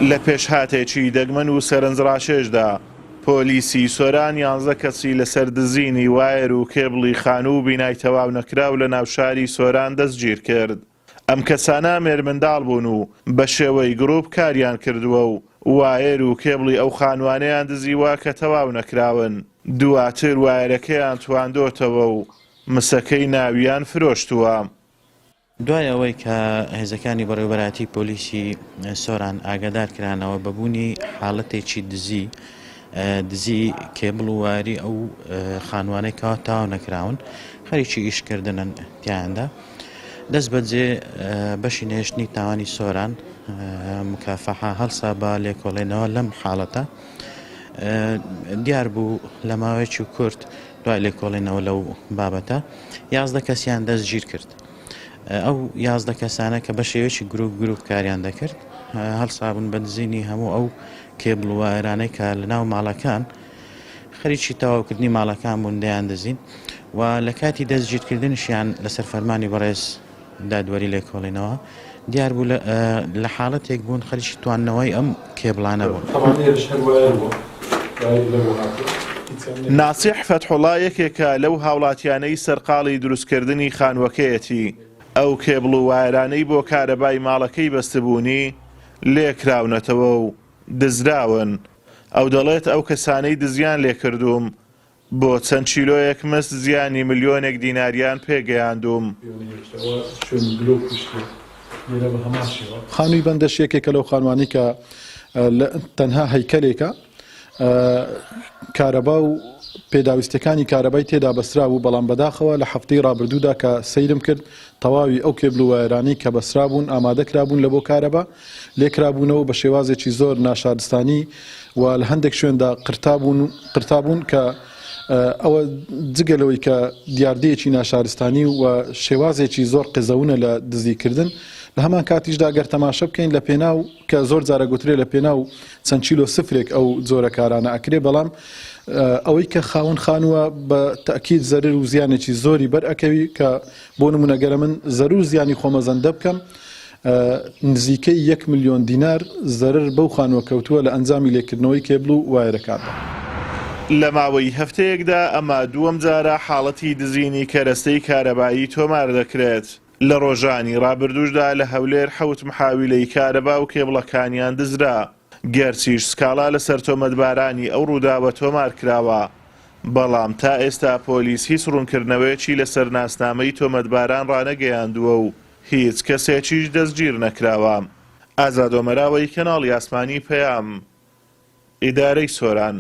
لە پێشهاتێکی دەگمەن و سەرنجڕاشێشدا پۆلیسی سۆران 11 کەسی لەسەر دزینی وایر و کێبڵی خانوو و بینای تەواو نەکراو لە ناوشاری سۆران دەستگیر کرد. ئەم کەسانە مێرمنداڵ بوون و بە شێوەی گرۆپ کاریان کردووە و وایر و کێبڵی ئەو خانوانەیان دزیوە کە تەواو نەکراون. دواتر وایرەکەیان تواندۆتەوە و مسەکەی ناویان فرۆشتووە. دوای ئەوەی کە هێزەکانی بەڕێوەبەراتی پۆلیسی سۆران ئاگادار کرانەوە بەبوونی حاڵەتێکی دزی کێبڵ و واری ئەو خانوانەی کەوا تاوا نەکراون خەریکی ئیشکردنن تیاندا دەست بەجێ بەشی نێشتنی تاوانی سۆران مکافەحە هەڵسا بە لێکۆڵێنەوە لەم حاڵەتە دیار بوو لە ماوەیەکی کورت دوای لێکۆڵێنەوە لەو بابەتە 11 کەسیان دەستگیر کرد. ئەو 11 کەسانە کە بە شێوەیەکی گروپ کاریان دەکرد هەڵسابوون بە دزینی هەموو ئەو کێبڵ و وایرانەی کە لە ناو ماڵەکان خەریکی تەواوکردنی ماڵەکان بوون دەیان دەزین و لە کاتی دەستگیرکردنشیان لەسەر فەرمانی بەڕێز دادوەری لێکۆڵێنەوە دیار بوو لە حاڵەتێک بوون خەریکی تواننەوەی ئەم کێبڵانە بوون. ناسیح فەتحوڵا یەکێکە لەو هاوڵاتیانەی سەرقاڵی دروستکردنی خانووەکەیەتی. ئەو کێبڵ و وایرانەی بۆ کارەبای ماڵەکەی بەستبوونی لێکراونەتەوە و دزراون. ئەو دەڵێت ئەو کەسانەی دزیان لێکردوم بۆ چەند چیلۆیەک مەست زیانی ملیۆنێک دیناریان پێگەیاندوم. خانووی بەندەش یەکێکە لەو خانوانی کە تەنها هەیکەلێکە کارەبا و پێداویستەکانی کارەبای تێدا بەسرا بوو بەڵام بەداخەوە لە هەفتەی ڕابردوودا کە سەیرم کرد تەواوی ئەو کێبڵ و وایرانەی کە بەسرا بوون ئامادەکرابوون لە بۆ کارەبا لێکرابوونەوە بە شێوازێکی زۆر ناشارستانی و لە هەندێک شوێندا قرتابوون کە ئەوە جگەلەوەی کە دیاردەیەکی ناشارستانی و شێوازێکی زۆر قزەونە لە دزیکردن لە هەمان کاتیشدا گەر تەماشە بکەین لە پێناو کە زۆر جارە گوترێ لە پێناو چەند چیلۆ سفرێک ئەو زۆرە کارانە ئەکرێ بەڵام ئەوەی کە خاوەن خانووە بە تەکید زەرر و زیانێکی زۆری بەرئەکەوی کە بۆ نمونەگەرە من زەرور زیانی خۆمەزەندە بکەم نزیکەی 1 ملیۆن دینار زەرر بەو خانووە کەوتووە لە ئەنجامی لێکردنەوەی کێبڵ و وایرەکاندا. لە ماوەی هەفتەیەکدا ئەمە دووەم جارە حاڵەتی دزینی کەرەستەی کارەبایی تۆمار دەکرێت. لە ڕۆژانی ڕابردووشدا لە هەولێر 7 محاویلەی کارەبا و کێبڵەکانیان دزرا. گەرچیش سکاڵا لەسەر تۆمەتبارانی ئەو ڕووداوە تۆمار کراوە بەڵام تا ئێستا پۆلیس هیچ ڕوونکردنەوەیەکی لەسەر ناسنامەی تۆمەتباران ڕانەگەیاندووە و هیچ کەسێکیش دەستگیر نەکراوە. ئازاد ئۆمەراوی کەناڵی ئاسمانی پەیام ئیدارەی سۆران.